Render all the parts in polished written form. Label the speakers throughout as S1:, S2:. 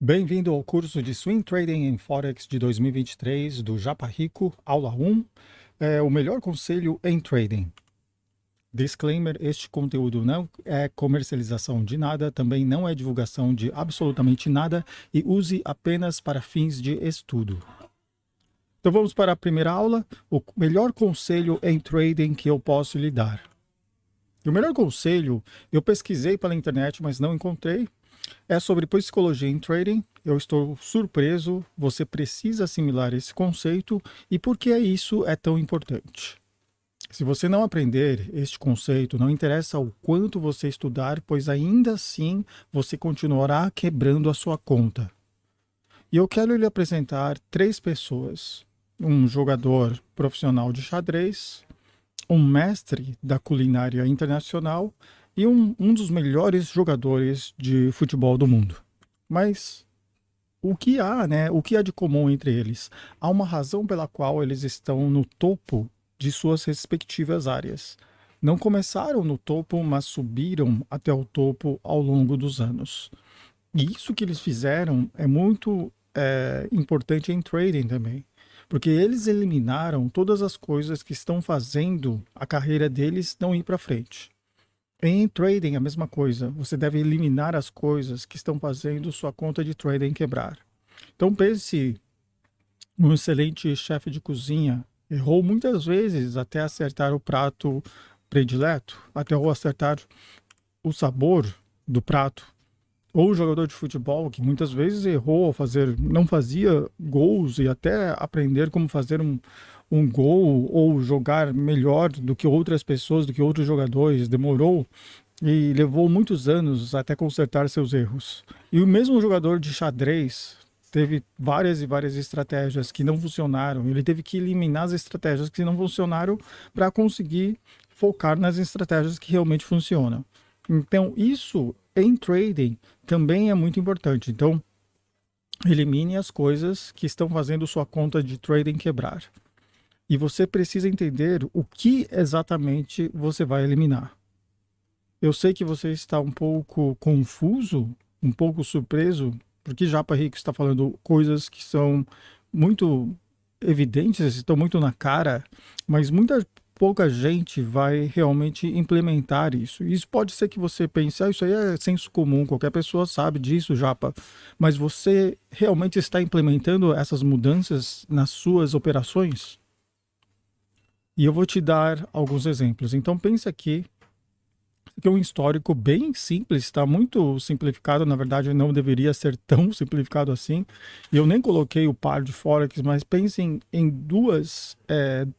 S1: Bem-vindo ao curso de Swing Trading em Forex de 2023 do Japa Rico, aula 1, o melhor conselho em trading. Disclaimer, este conteúdo não é comercialização de nada, também não é divulgação de absolutamente nada e use apenas para fins de estudo. Então vamos para a primeira aula, o melhor conselho em trading que eu posso lhe dar. E o melhor conselho, eu pesquisei pela internet, mas não encontrei, é sobre psicologia em trading. Eu estou surpreso, você precisa assimilar esse conceito e por que isso é tão importante. Se você não aprender este conceito, não interessa o quanto você estudar, pois ainda assim você continuará quebrando a sua conta. E eu quero lhe apresentar 3 pessoas. Um jogador profissional de xadrez, um mestre da culinária internacional e um dos melhores jogadores de futebol do mundo. Mas o que há, né? O que há de comum entre eles? Há uma razão pela qual eles estão no topo de suas respectivas áreas. Não começaram no topo, mas subiram até o topo ao longo dos anos. E isso que eles fizeram é muito importante em trading também. Porque eles eliminaram todas as coisas que estão fazendo a carreira deles não ir para frente. Em trading, a mesma coisa. Você deve eliminar as coisas que estão fazendo sua conta de trading quebrar. Então pense um excelente chefe de cozinha. Errou muitas vezes até acertar o prato predileto, até acertar o sabor do prato. Ou o jogador de futebol que muitas vezes errou ao fazer, não fazia gols e até aprender como fazer um gol ou jogar melhor do que outras pessoas, do que outros jogadores, demorou e levou muitos anos até consertar seus erros. E o mesmo jogador de xadrez teve várias e várias estratégias que não funcionaram. Ele teve que eliminar as estratégias que não funcionaram para conseguir focar nas estratégias que realmente funcionam. Então, isso em trading também é muito importante. Então, elimine as coisas que estão fazendo sua conta de trading quebrar. E você precisa entender o que exatamente você vai eliminar. Eu sei que você está um pouco confuso, um pouco surpreso, porque Japa Rico está falando coisas que são muito evidentes, estão muito na cara, mas pouca gente vai realmente implementar isso. Isso pode ser que você pense, isso aí é senso comum, qualquer pessoa sabe disso, Japa. Mas você realmente está implementando essas mudanças nas suas operações? E eu vou te dar alguns exemplos. Então pense aqui que é um histórico bem simples, está muito simplificado, na verdade não deveria ser tão simplificado assim. E eu nem coloquei o par de Forex, mas pensem em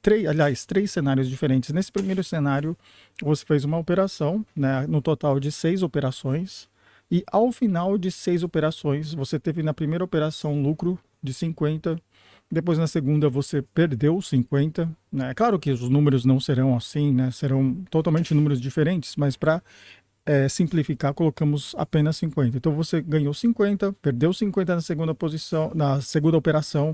S1: três cenários diferentes. Nesse primeiro cenário, você fez uma operação, né, no total de 6 operações, e ao final de 6 operações, você teve na primeira operação lucro de 50, depois na segunda você perdeu 50, né? Claro que os números não serão assim, né? Serão totalmente números diferentes, mas para simplificar colocamos apenas 50. Então você ganhou 50, perdeu 50 na segunda posição, na segunda operação,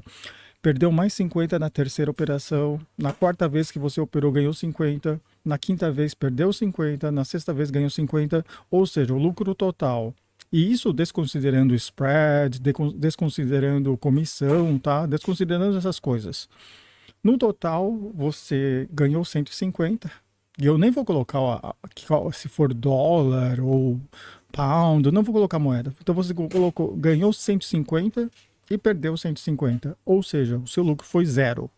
S1: perdeu mais 50 na terceira operação, na quarta vez que você operou ganhou 50, na quinta vez perdeu 50, na sexta vez ganhou 50, ou seja, o lucro total. E isso desconsiderando spread, desconsiderando comissão, tá? Desconsiderando essas coisas. No total, você ganhou 150. E eu nem vou colocar se for dólar ou pound, eu não vou colocar moeda. Então você ganhou 150 e perdeu 150. Ou seja, o seu lucro foi 0.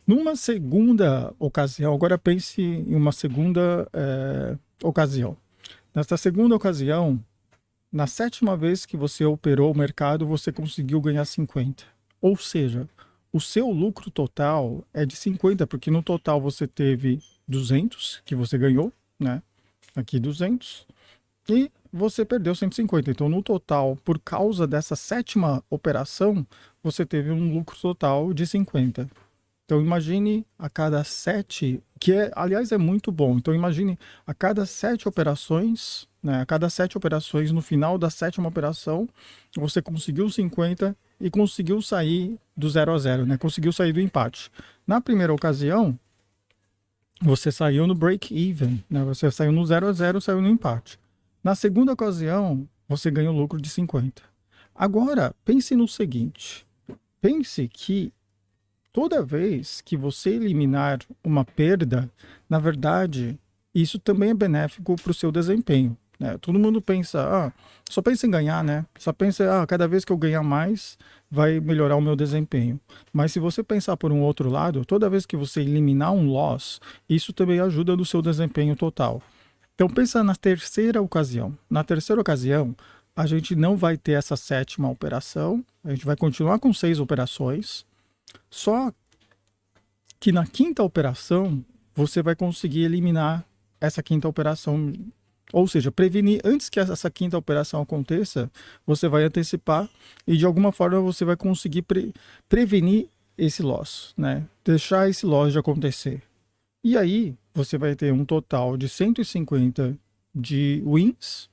S1: Numa segunda ocasião, agora pense em uma segunda ocasião. Nesta segunda ocasião, na 7ª vez que você operou o mercado, você conseguiu ganhar 50. Ou seja, o seu lucro total é de 50, porque no total você teve 200 que você ganhou, né? Aqui 200. E você perdeu 150. Então, no total, por causa dessa 7ª operação, você teve um lucro total de 50. Então imagine a cada 7, aliás é muito bom. Então imagine a cada 7 operações, né? A cada 7 operações, no final da 7ª operação, você conseguiu 50 e conseguiu sair do 0 a 0, né? Conseguiu sair do empate. Na primeira ocasião, você saiu no break-even, né? Você saiu no 0 a 0, saiu no empate. Na segunda ocasião, você ganha o lucro de 50. Agora, pense no seguinte. Pense que toda vez que você eliminar uma perda, na verdade, isso também é benéfico para o seu desempenho, né? Todo mundo pensa, só pensa em ganhar, né? Só pensa, cada vez que eu ganhar mais, vai melhorar o meu desempenho. Mas se você pensar por um outro lado, toda vez que você eliminar um loss, isso também ajuda no seu desempenho total. Então pensa na terceira ocasião. Na terceira ocasião, a gente não vai ter essa sétima operação, a gente vai continuar com 6 operações, só que na quinta operação, você vai conseguir eliminar essa quinta operação, ou seja, prevenir antes que essa quinta operação aconteça, você vai antecipar e de alguma forma você vai conseguir prevenir esse loss, né? Deixar esse loss de acontecer. E aí, você vai ter um total de 150 de wins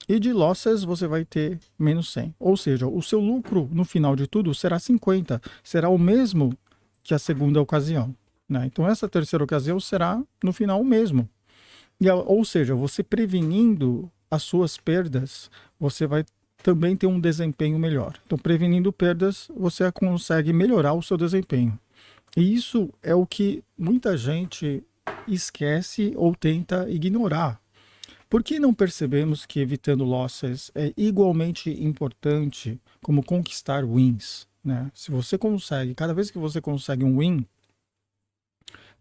S1: e de losses você vai ter menos 100. Ou seja, o seu lucro no final de tudo será 50, será o mesmo que a segunda ocasião, né? Então essa terceira ocasião será no final o mesmo. Ou seja, você prevenindo as suas perdas, você vai também ter um desempenho melhor. Então prevenindo perdas, você consegue melhorar o seu desempenho. E isso é o que muita gente esquece ou tenta ignorar. Por que não percebemos que evitando losses é igualmente importante como conquistar wins, né? Se você consegue, cada vez que você consegue um win,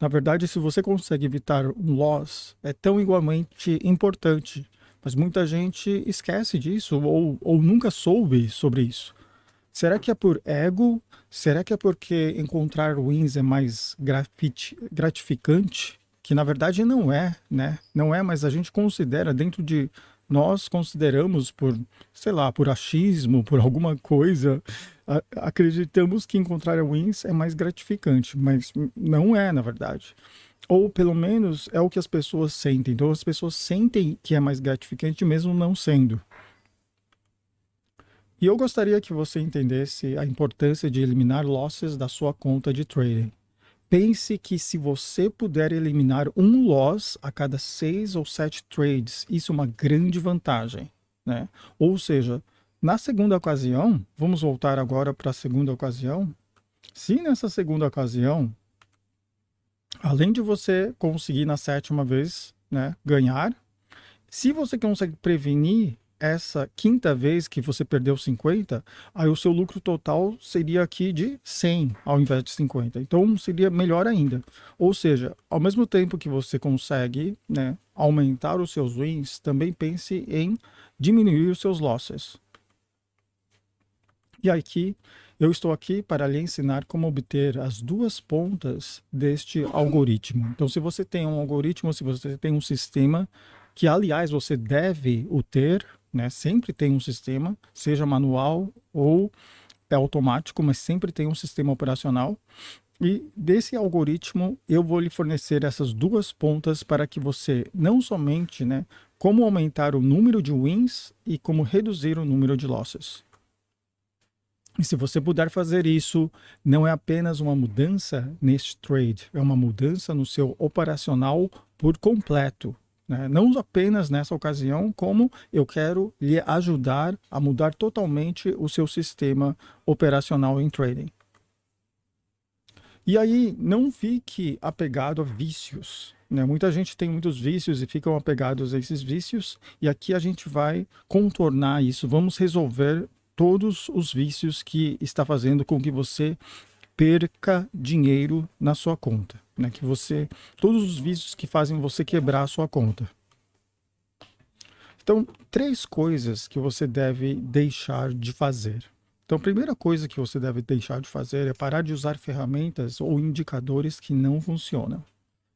S1: na verdade, se você consegue evitar um loss, é tão igualmente importante. Mas muita gente esquece disso ou nunca soube sobre isso. Será que é por ego? Será que é porque encontrar wins é mais gratificante? Que na verdade não é, né? Não é, mas a gente considera dentro de nós consideramos por, sei lá, por achismo, por alguma coisa, acreditamos que encontrar wins é mais gratificante, mas não é, na verdade. Ou pelo menos é o que as pessoas sentem. Então as pessoas sentem que é mais gratificante mesmo não sendo. E eu gostaria que você entendesse a importância de eliminar losses da sua conta de trading. Pense que se você puder eliminar um loss a cada 6 ou 7 trades, isso é uma grande vantagem, né? Ou seja, na segunda ocasião, vamos voltar agora para a segunda ocasião. Se nessa segunda ocasião, além de você conseguir na sétima vez, né, ganhar, se você consegue prevenir essa quinta vez que você perdeu 50, aí o seu lucro total seria aqui de 100 ao invés de 50. Então seria melhor ainda. Ou seja, ao mesmo tempo que você consegue, né, aumentar os seus wins, também pense em diminuir os seus losses. E aqui eu estou aqui para lhe ensinar como obter as duas pontas deste algoritmo. Então se você tem um algoritmo, se você tem um sistema, que aliás você deve o ter, né? Sempre tem um sistema, seja manual ou automático, mas sempre tem um sistema operacional. E desse algoritmo eu vou lhe fornecer essas duas pontas para que você não somente, né, como aumentar o número de wins e como reduzir o número de losses. E se você puder fazer isso, não é apenas uma mudança neste trade, é uma mudança no seu operacional por completo. Não apenas nessa ocasião, como eu quero lhe ajudar a mudar totalmente o seu sistema operacional em trading. E aí, não fique apegado a vícios, né? Muita gente tem muitos vícios e ficam apegados a esses vícios, e aqui a gente vai contornar isso, vamos resolver todos os vícios que está fazendo com que você perca dinheiro na sua conta, né? Todos os vícios que fazem você quebrar a sua conta. Então, 3 coisas que você deve deixar de fazer. Então, a primeira coisa que você deve deixar de fazer é parar de usar ferramentas ou indicadores que não funcionam.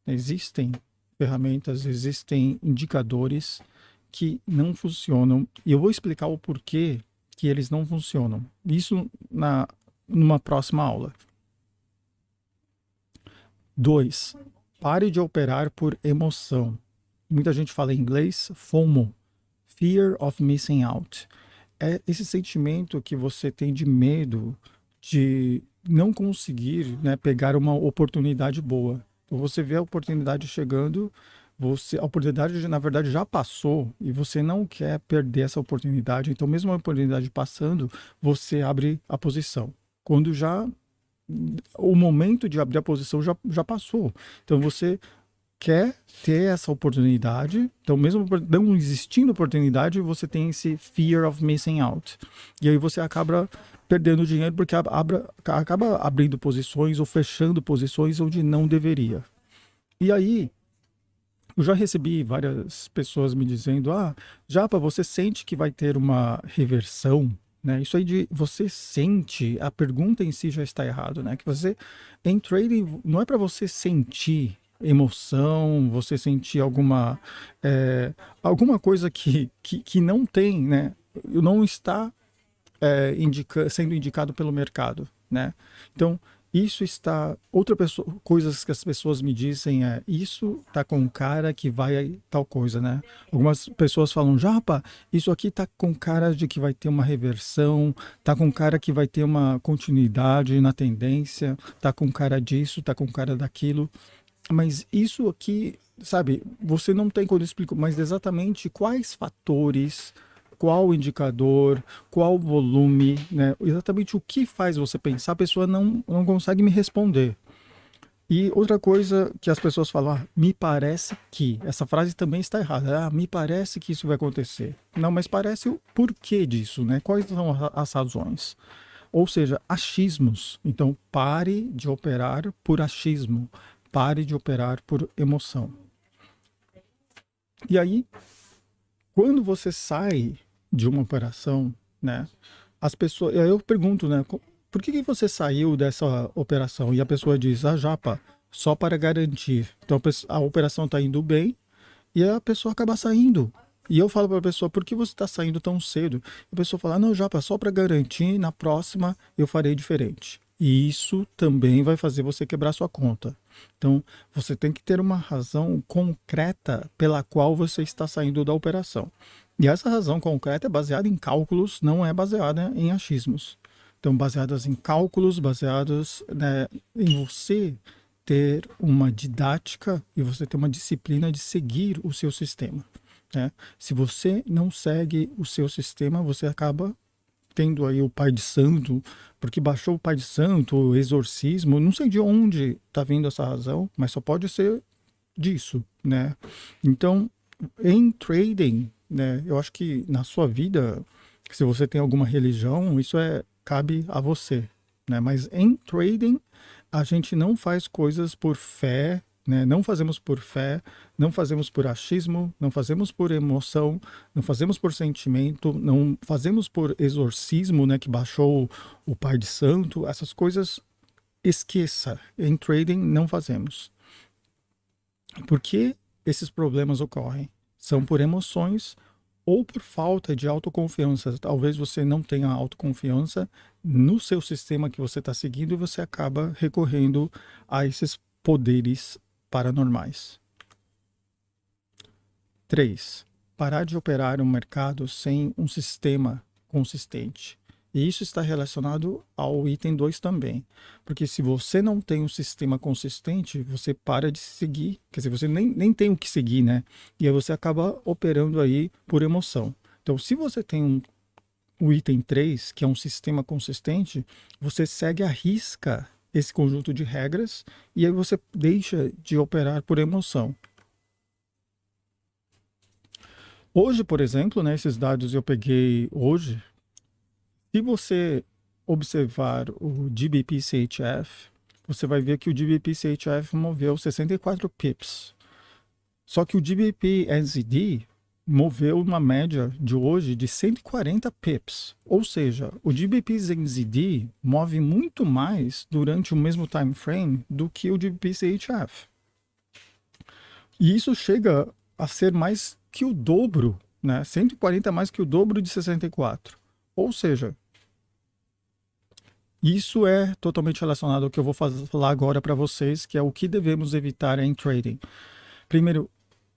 S1: Existem ferramentas, existem indicadores que não funcionam, e eu vou explicar o porquê que eles não funcionam. Isso numa próxima aula. 2. Pare de operar por emoção. Muita gente fala em inglês FOMO, Fear of Missing Out. É esse sentimento que você tem de medo de não conseguir, né, pegar uma oportunidade boa. Então você vê a oportunidade chegando, a oportunidade, na verdade, já passou e você não quer perder essa oportunidade. Então, mesmo a oportunidade passando, você abre a posição. Quando já o momento de abrir a posição já passou. Então, você quer ter essa oportunidade. Então, mesmo não existindo oportunidade, você tem esse fear of missing out. E aí você acaba perdendo dinheiro porque acaba abrindo posições ou fechando posições onde não deveria. E aí, eu já recebi várias pessoas me dizendo: Japa, você sente que vai ter uma reversão? Né? Isso aí de você sente, a pergunta em si já está errado, né? Que você, em trading, não é para você sentir emoção, você sentir alguma coisa que não tem, né? Não está sendo indicado pelo mercado, né? Então, isso está... coisas que as pessoas me dizem isso tá com cara que vai tal coisa, né? Algumas pessoas falam: Japa, isso aqui tá com cara de que vai ter uma reversão, tá com cara que vai ter uma continuidade na tendência, tá com cara disso, tá com cara daquilo. Mas isso aqui, sabe, você não tem quando eu explico, mas exatamente quais fatores, qual indicador, qual volume, né? Exatamente o que faz você pensar, a pessoa não consegue me responder. E outra coisa que as pessoas falam: me parece que, essa frase também está errada, me parece que isso vai acontecer. Não, mas parece o porquê disso, né? Quais são as razões? Ou seja, achismos. Então, pare de operar por achismo, pare de operar por emoção. E aí, quando você sai de uma operação, né, as pessoas, eu pergunto, né, por que você saiu dessa operação? E a pessoa diz: Japa, só para garantir. Então a operação está indo bem e a pessoa acaba saindo. E eu falo para a pessoa: por que você está saindo tão cedo? E a pessoa fala: não, Japa, só para garantir, na próxima eu farei diferente. E isso também vai fazer você quebrar sua conta. Então, você tem que ter uma razão concreta pela qual você está saindo da operação. E essa razão concreta é baseada em cálculos, não é baseada em achismos. Então, baseadas em cálculos, baseados, né, em você ter uma didática e você ter uma disciplina de seguir o seu sistema. Né? Se você não segue o seu sistema, você acaba tendo aí o pai de santo, porque baixou o pai de santo, o exorcismo, não sei de onde está vindo essa razão, mas só pode ser disso, né? Então, em trading, né, eu acho que na sua vida, se você tem alguma religião, isso cabe a você, né? Mas em trading, a gente não faz coisas por fé, né? Não fazemos por fé, não fazemos por achismo, não fazemos por emoção, não fazemos por sentimento, não fazemos por exorcismo, né? Que baixou o pai de santo, essas coisas, esqueça. Em trading não fazemos. Por que esses problemas ocorrem? São por emoções ou por falta de autoconfiança. Talvez você não tenha autoconfiança no seu sistema que você está seguindo e você acaba recorrendo a esses poderes paranormais. 3. Parar de operar um mercado sem um sistema consistente. E isso está relacionado ao item 2 também. Porque se você não tem um sistema consistente, você para de seguir. Quer dizer, você nem tem o que seguir, né? E aí você acaba operando aí por emoção. Então, se você tem o item 3, que é um sistema consistente, você segue à risca esse conjunto de regras e aí você deixa de operar por emoção. Hoje, por exemplo, né, esses dados eu peguei hoje. Se você observar o GBP-CHF, você vai ver que o GBP-CHF moveu 64 pips. Só que o GBP-NZD moveu uma média de hoje de 140 pips. Ou seja, o GBP-NZD move muito mais durante o mesmo time frame do que o GBP-CHF. E isso chega a ser mais que o dobro, né? 140 mais que o dobro de 64. Ou seja, isso é totalmente relacionado ao que eu vou falar agora para vocês, que é o que devemos evitar em trading. Primeiro,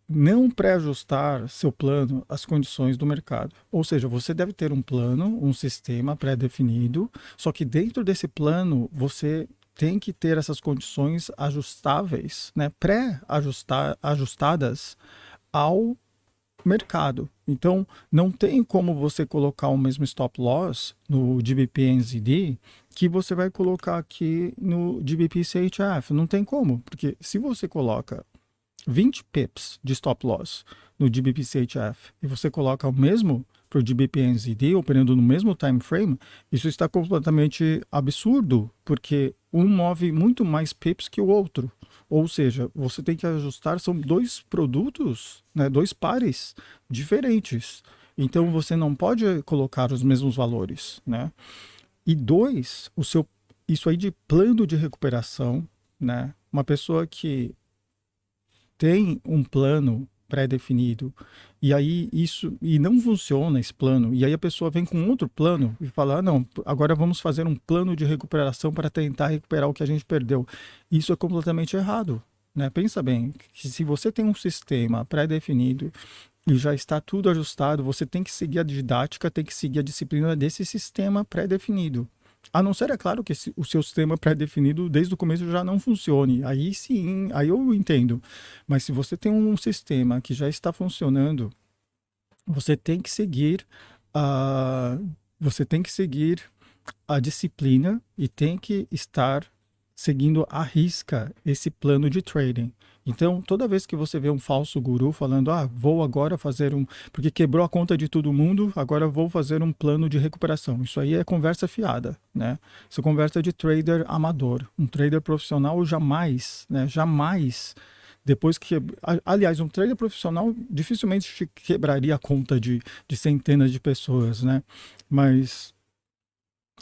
S1: não pré-ajustar seu plano às condições do mercado. Ou seja, você deve ter um plano, um sistema pré-definido, só que dentro desse plano você tem que ter essas condições ajustáveis, né, pré-ajustadas ao mercado. Então, não tem como você colocar o mesmo stop loss no GBP/NZD que você vai colocar aqui no GBP/CHF. Não tem como, porque se você coloca 20 pips de stop loss no GBP/CHF e você coloca o mesmo para o GBP/NZD, operando no mesmo time frame, isso está completamente absurdo, porque um move muito mais pips que o outro. Ou seja, você tem que ajustar, são dois produtos, né, dois pares diferentes. Então você não pode colocar os mesmos valores, né? E dois, isso aí de plano de recuperação, né? Uma pessoa que tem um plano pré-definido e aí não funciona esse plano, e aí a pessoa vem com outro plano e fala, não, agora vamos fazer um plano de recuperação para tentar recuperar o que a gente perdeu. Isso é completamente errado, né? Pensa bem, que se você tem um sistema pré-definido e já está tudo ajustado, você tem que seguir a didática, tem que seguir a disciplina desse sistema pré-definido. A não ser, é claro, que o seu sistema pré-definido desde o começo já não funcione. Aí sim, aí eu entendo. Mas se você tem um sistema que já está funcionando, você tem que seguir a disciplina e tem que estar seguindo à risca esse plano de trading. Então, toda vez que você vê um falso guru falando, vou agora fazer porque quebrou a conta de todo mundo, agora vou fazer um plano de recuperação. Isso aí é conversa fiada, né? Isso é conversa de trader amador. Um trader profissional jamais, né? Jamais, depois que... Aliás, um trader profissional dificilmente quebraria a conta de centenas de pessoas, né? Mas...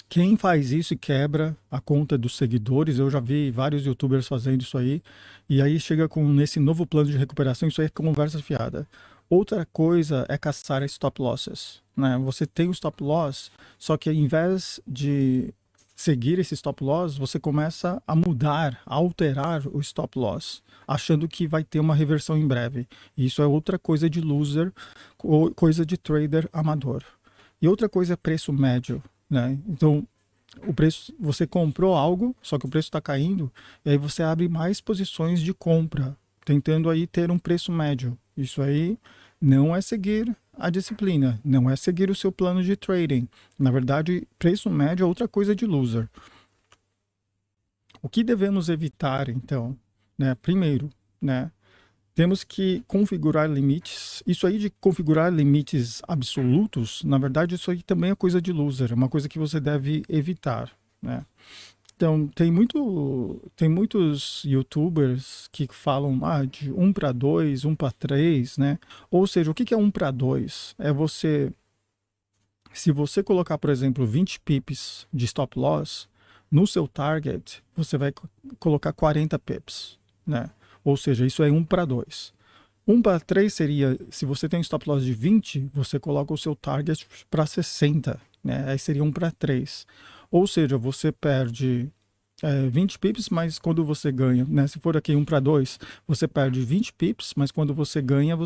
S1: quem faz isso e quebra a conta dos seguidores, eu já vi vários youtubers fazendo isso aí, e aí chega nesse novo plano de recuperação, isso aí é conversa fiada. Outra coisa é caçar stop losses, né? Você tem o stop loss, só que ao invés de seguir esse stop loss, você começa a mudar, a alterar o stop loss, achando que vai ter uma reversão em breve. E isso é outra coisa de loser, ou coisa de trader amador. E outra coisa é preço médio, né? Então, o preço, você comprou algo, só que o preço está caindo, e aí você abre mais posições de compra, tentando aí ter um preço médio. Isso aí não é seguir a disciplina, não é seguir o seu plano de trading. Na verdade, preço médio é outra coisa de loser. O que devemos evitar, então, né? Primeiro, né? Temos que configurar limites. Isso aí de configurar limites absolutos, na verdade, isso aí também é coisa de loser, é uma coisa que você deve evitar, né? Então, tem muitos youtubers que falam de 1 para 2, 1 para 3, né? Ou seja, o que é 1 para 2? É se você colocar, por exemplo, 20 pips de stop loss, no seu target, você vai colocar 40 pips, né? Ou seja, isso é 1 para 2. 1 para 3 seria, se você tem um stop loss de 20, você coloca o seu target para 60, né? Aí seria 1 para 3. Ou seja, você perde 20 pips, mas quando você ganha, né? Se for aqui 1 para 2, você perde 20 pips, mas quando você ganha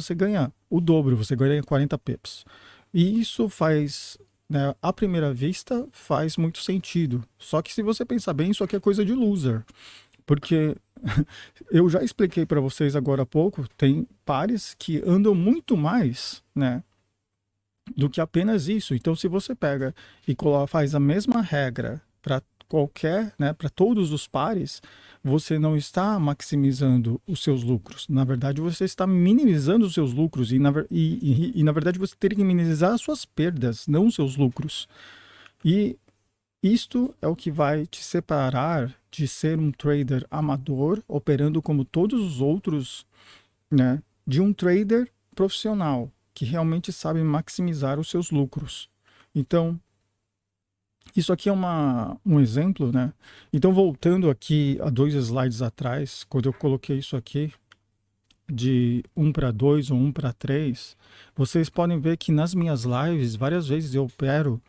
S1: o dobro, você ganha 40 pips. E isso faz, né, à primeira vista, faz muito sentido. Só que se você pensar bem, isso aqui é coisa de loser. Porque eu já expliquei para vocês agora há pouco, tem pares que andam muito mais, né, do que apenas isso. Então, se você pega e faz a mesma regra para né, para todos os pares, você não está maximizando os seus lucros. Na verdade, você está minimizando os seus lucros e na verdade, você teria que minimizar as suas perdas, não os seus lucros. E isto é o que vai te separar de ser um trader amador, operando como todos os outros, né, de um trader profissional, que realmente sabe maximizar os seus lucros. Então, isso aqui é um exemplo, né? Então, voltando aqui a 2 slides atrás, quando eu coloquei isso aqui, de 1 para 2 ou 1 para 3, vocês podem ver que nas minhas lives, várias vezes eu opero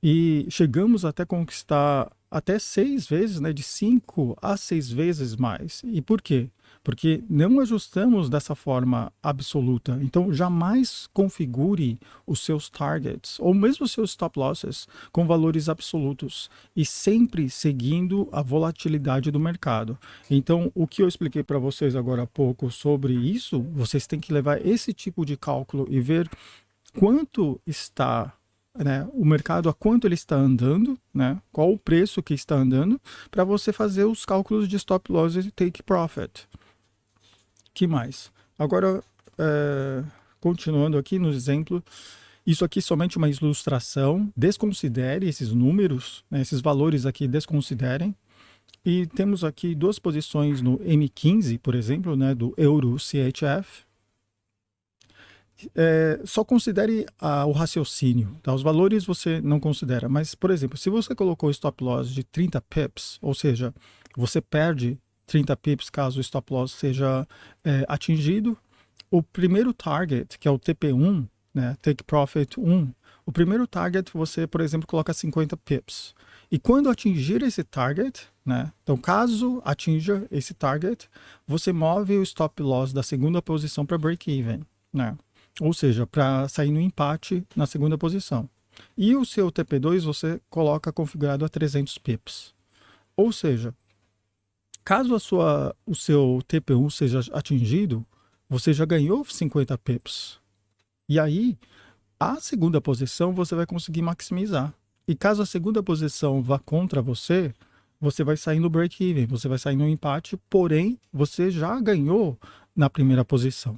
S1: e chegamos até conquistar até 6 vezes, né, de 5 a 6 vezes mais. E por quê? porque não ajustamos dessa forma absoluta. Então, jamais configure os seus targets, ou mesmo os seus stop losses, com valores absolutos, e sempre seguindo a volatilidade do mercado. Então, o que eu expliquei para vocês agora há pouco sobre isso, vocês têm que levar esse tipo de cálculo e ver quanto está, né, o mercado, a quanto ele está andando, né, qual o preço que está andando, para você fazer os cálculos de stop loss e take profit. Que mais? Agora, continuando aqui no exemplo, isso aqui é somente uma ilustração, desconsidere esses números, né, esses valores aqui, desconsiderem. E temos aqui duas posições no M15, por exemplo, né, do Euro CHF. Só considere o raciocínio, tá? Os valores você não considera, mas, por exemplo, se você colocou stop loss de 30 pips, ou seja, você perde 30 pips caso o stop loss seja atingido, o primeiro target, que é o TP1, né, Take Profit 1, o primeiro target você, por exemplo, coloca 50 pips. E quando atingir esse target, né, então caso atinja esse target, você move o stop loss da segunda posição para break-even, né? Ou seja, para sair no empate na segunda posição. E o seu TP2 você coloca configurado a 300 pips. Ou seja, caso o seu TP1 seja atingido, você já ganhou 50 pips. E aí, a segunda posição você vai conseguir maximizar. E caso a segunda posição vá contra você, você vai sair no break-even, você vai sair no empate, porém, você já ganhou na primeira posição.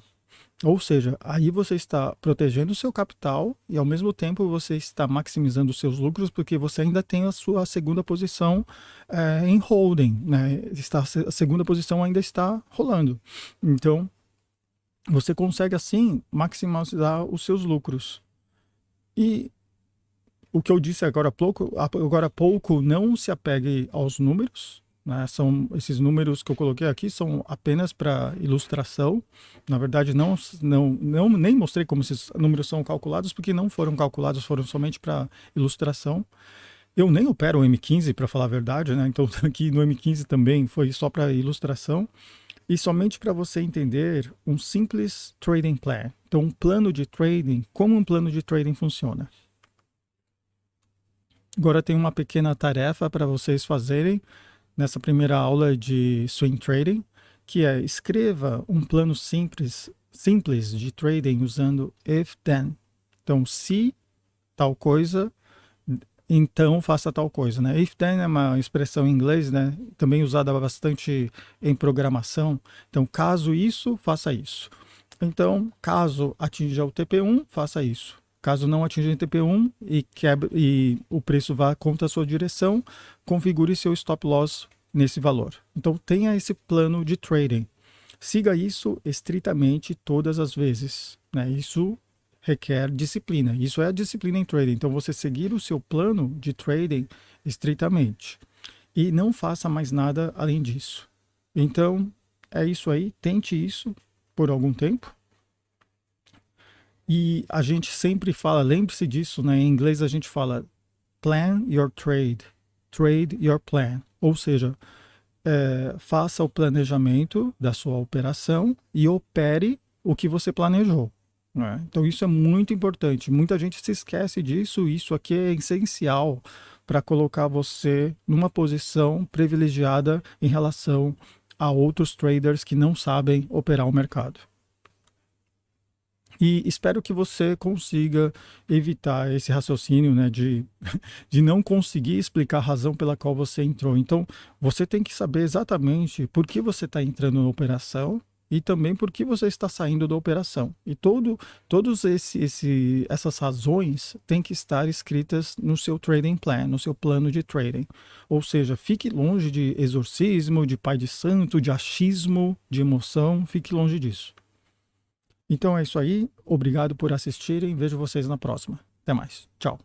S1: Ou seja, aí você está protegendo o seu capital e ao mesmo tempo você está maximizando os seus lucros porque você ainda tem a sua segunda posição em holding, né? A segunda posição ainda está rolando. Então, você consegue assim maximizar os seus lucros. E o que eu disse agora há pouco, não se apegue aos números. Né? Esses números que eu coloquei aqui são apenas para ilustração. Na verdade, nem mostrei como esses números são calculados, porque não foram calculados, foram somente para ilustração. Eu nem opero o M15, para falar a verdade, né? Então aqui no M15 também foi só para ilustração. E somente para você entender um simples trading plan. Então, um plano de trading, como um plano de trading funciona. Agora tem uma pequena tarefa para vocês fazerem nessa primeira aula de swing trading, que é escreva um plano simples de trading usando if then. Então, se tal coisa, então faça tal coisa, né? If then é uma expressão em inglês, né? Também usada bastante em programação. Então, caso isso, faça isso. Então, caso atinja o TP1, faça isso. Caso não atinja o TP1 e o preço vá contra a sua direção, configure seu stop loss nesse valor. Então, tenha esse plano de trading. Siga isso estritamente todas as vezes, né? Isso requer disciplina. Isso é a disciplina em trading. Então, você seguir o seu plano de trading estritamente. E não faça mais nada além disso. Então, é isso aí. Tente isso por algum tempo. E a gente sempre fala, lembre-se disso, né? Em inglês a gente fala plan your trade, trade your plan. Ou seja, faça o planejamento da sua operação e opere o que você planejou. Né? Então isso é muito importante. Muita gente se esquece disso. Isso aqui é essencial para colocar você numa posição privilegiada em relação a outros traders que não sabem operar o mercado. E espero que você consiga evitar esse raciocínio, né, de não conseguir explicar a razão pela qual você entrou. Então, você tem que saber exatamente por que você está entrando na operação e também por que você está saindo da operação. E todas essas razões têm que estar escritas no seu trading plan, no seu plano de trading. Ou seja, fique longe de exorcismo, de pai de santo, de achismo, de emoção, fique longe disso. Então é isso aí, obrigado por assistirem, vejo vocês na próxima. Até mais, tchau.